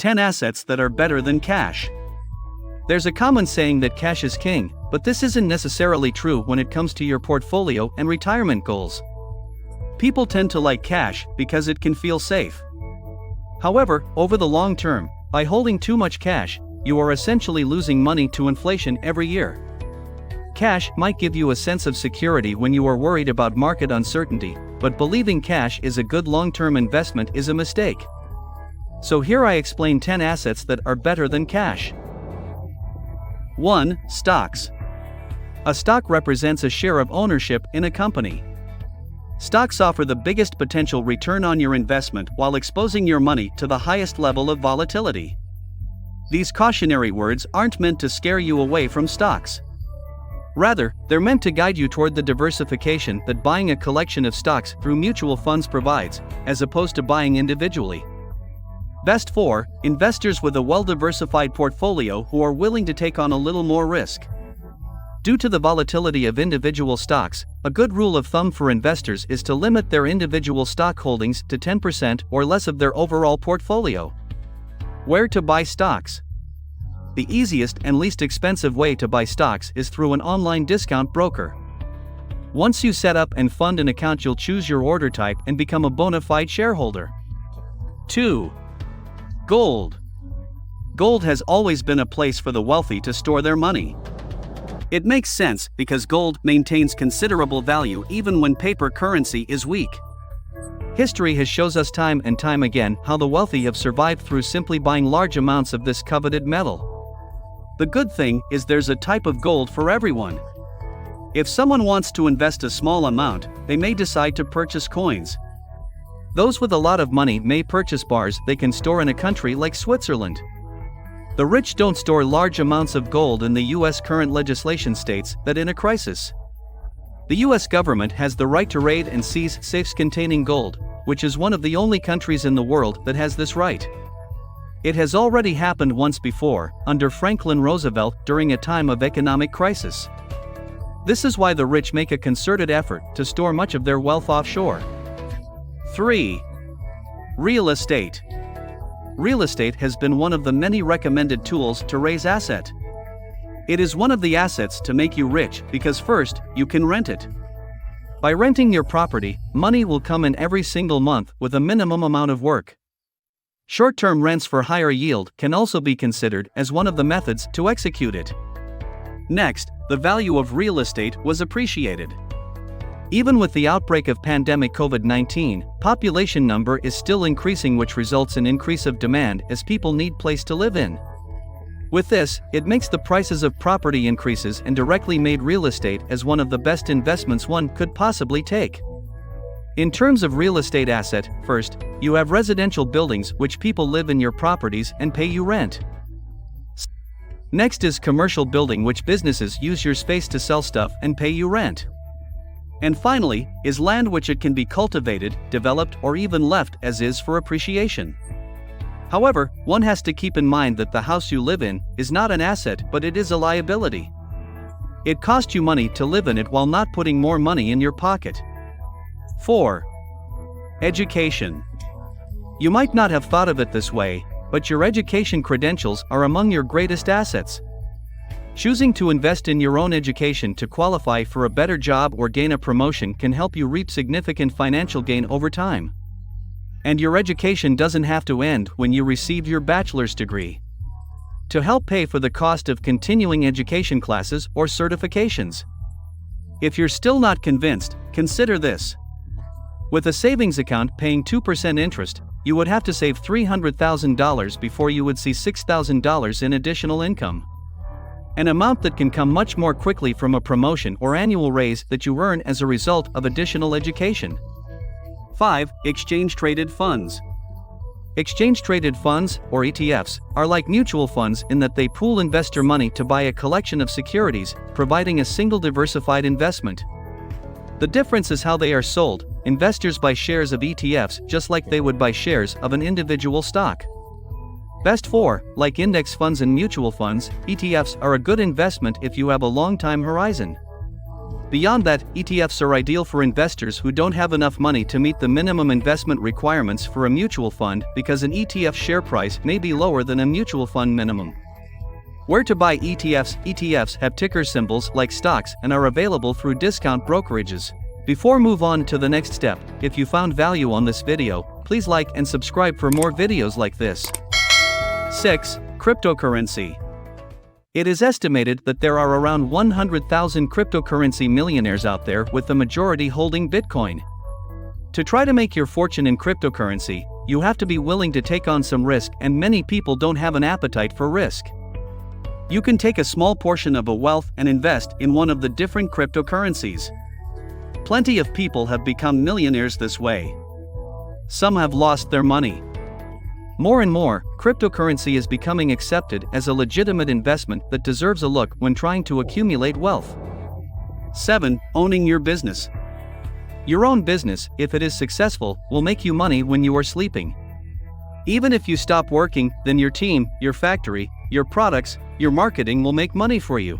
10 assets that are better than cash. There's a common saying that cash is king, but this isn't necessarily true when it comes to your portfolio and retirement goals. People tend to like cash because it can feel safe. However, over the long term, by holding too much cash, you are essentially losing money to inflation every year. Cash might give you a sense of security when you are worried about market uncertainty, but believing cash is a good long-term investment is a mistake. So here I explain 10 assets that are better than cash. 1. Stocks. A stock represents a share of ownership in a company. Stocks offer the biggest potential return on your investment while exposing your money to the highest level of volatility. These cautionary words aren't meant to scare you away from stocks. Rather, they're meant to guide you toward the diversification that buying a collection of stocks through mutual funds provides, as opposed to buying individually. Best for investors with a well-diversified portfolio who are willing to take on a little more risk. Due to the volatility of individual stocks, a good rule of thumb for investors is to limit their individual stock holdings to 10% or less of their overall portfolio. Where to buy stocks? The easiest and least expensive way to buy stocks is through an online discount broker. Once you set up and fund an account, you'll choose your order type and become a bona fide shareholder. 2. Gold. Gold has always been a place for the wealthy to store their money. It makes sense because gold maintains considerable value even when paper currency is weak. History has shown us time and time again how the wealthy have survived through simply buying large amounts of this coveted metal. The good thing is there's a type of gold for everyone. If someone wants to invest a small amount, they may decide to purchase coins. Those with a lot of money may purchase bars they can store in a country like Switzerland. The rich don't store large amounts of gold in the U.S. Current legislation states that in a crisis, the U.S. government has the right to raid and seize safes containing gold, which is one of the only countries in the world that has this right. It has already happened once before, under Franklin Roosevelt during a time of economic crisis. This is why the rich make a concerted effort to store much of their wealth offshore. 3. Real estate. Real estate has been one of the many recommended tools to raise asset. It is one of the assets to make you rich because first, you can rent it. By renting your property, money will come in every single month with a minimum amount of work. Short-term rents for higher yield can also be considered as one of the methods to execute it. Next, the value of real estate was appreciated. Even with the outbreak of pandemic COVID-19, population number is still increasing, which results in increase of demand as people need place to live in. With this, it makes the prices of property increases and directly made real estate as one of the best investments one could possibly take. In terms of real estate asset, first, you have residential buildings which people live in your properties and pay you rent. Next is commercial building, which businesses use your space to sell stuff and pay you rent. And finally, is land, which it can be cultivated, developed, or even left as is for appreciation. However, one has to keep in mind that the house you live in is not an asset, but it is a liability. It costs you money to live in it while not putting more money in your pocket. 4. Education. You might not have thought of it this way, but your education credentials are among your greatest assets. Choosing to invest in your own education to qualify for a better job or gain a promotion can help you reap significant financial gain over time. And your education doesn't have to end when you receive your bachelor's degree. To help pay for the cost of continuing education classes or certifications. If you're still not convinced, consider this. With a savings account paying 2% interest, you would have to save $300,000 before you would see $6,000 in additional income. An amount that can come much more quickly from a promotion or annual raise that you earn as a result of additional education. 5. Exchange-traded funds. Exchange-traded funds, or ETFs, are like mutual funds in that they pool investor money to buy a collection of securities, providing a single diversified investment. The difference is how they are sold. Investors buy shares of ETFs just like they would buy shares of an individual stock. Best for, like index funds and mutual funds, ETFs are a good investment if you have a long time horizon. Beyond that, ETFs are ideal for investors who don't have enough money to meet the minimum investment requirements for a mutual fund because an ETF share price may be lower than a mutual fund minimum. Where to buy ETFs? ETFs have ticker symbols like stocks and are available through discount brokerages. Before move on to the next step, if you found value on this video, please like and subscribe for more videos like this. 6. Cryptocurrency. It is estimated that there are around 100,000 cryptocurrency millionaires out there, with the majority holding Bitcoin. To try to make your fortune in cryptocurrency, you have to be willing to take on some risk, and many people don't have an appetite for risk. You can take a small portion of a wealth and invest in one of the different cryptocurrencies. Plenty of people have become millionaires this way. Some have lost their money. More and more, cryptocurrency is becoming accepted as a legitimate investment that deserves a look when trying to accumulate wealth. 7. Owning your business. Your own business, if it is successful, will make you money when you are sleeping. Even if you stop working, then your team, your factory, your products, your marketing will make money for you.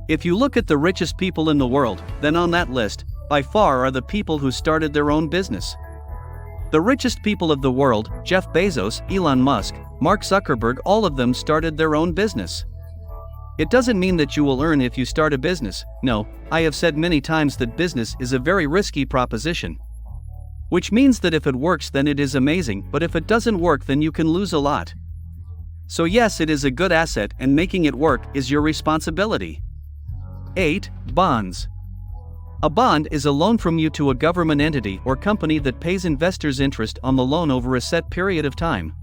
If you look at the richest people in the world, then on that list, by far are the people who started their own business. The richest people of the world, Jeff Bezos, Elon Musk, Mark Zuckerberg, all of them started their own business. It doesn't mean that you will earn if you start a business. No, I have said many times that business is a very risky proposition. Which means that if it works, then it is amazing, but if it doesn't work, then you can lose a lot. So yes, it is a good asset, and making it work is your responsibility. 8. Bonds. A bond is a loan from you to a government entity or company that pays investors interest on the loan over a set period of time.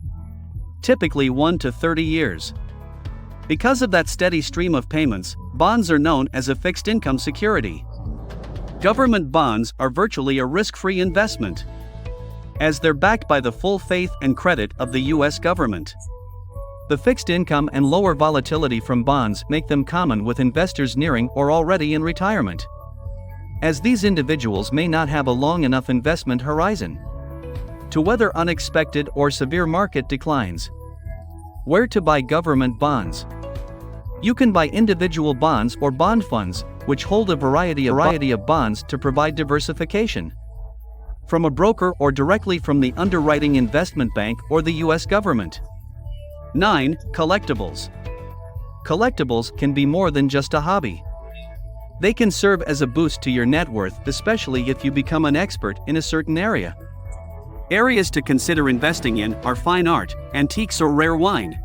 Typically 1 to 30 years. Because of that steady stream of payments, bonds are known as a fixed income security. Government bonds are virtually a risk-free investment, as they're backed by the full faith and credit of the US government. The fixed income and lower volatility from bonds make them common with investors nearing or already in retirement, as these individuals may not have a long enough investment horizon to weather unexpected or severe market declines. Where to buy government bonds? You can buy individual bonds or bond funds, which hold a variety of bonds to provide diversification, from a broker or directly from the underwriting investment bank or the US government. 9. Collectibles. Collectibles can be more than just a hobby. They can serve as a boost to your net worth, especially if you become an expert in a certain area. Areas to consider investing in are fine art, antiques, or rare wine.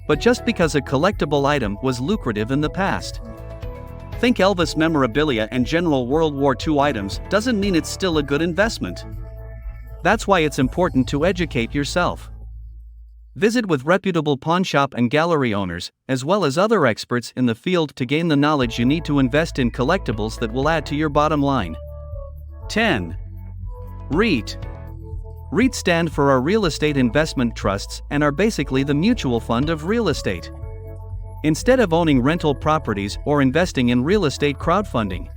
But just because a collectible item was lucrative in the past, think Elvis memorabilia and general World War II items, doesn't mean it's still a good investment. That's why it's important to educate yourself. Visit with reputable pawnshop and gallery owners, as well as other experts in the field, to gain the knowledge you need to invest in collectibles that will add to your bottom line. 10. REIT. REITs stand for our real estate investment trusts and are basically the mutual fund of real estate. Instead of owning rental properties or investing in real estate crowdfunding,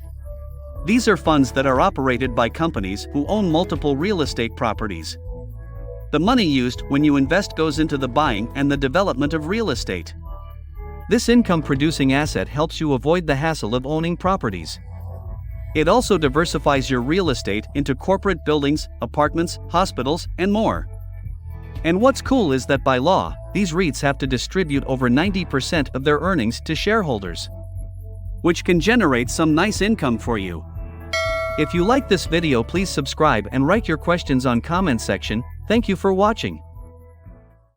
these are funds that are operated by companies who own multiple real estate properties. The money used when you invest goes into the buying and the development of real estate. This income-producing asset helps you avoid the hassle of owning properties. It also diversifies your real estate into corporate buildings, apartments, hospitals, and more. And what's cool is that by law, these REITs have to distribute over 90% of their earnings to shareholders, which can generate some nice income for you. If you like this video, please subscribe and write your questions on comment section. Thank you for watching.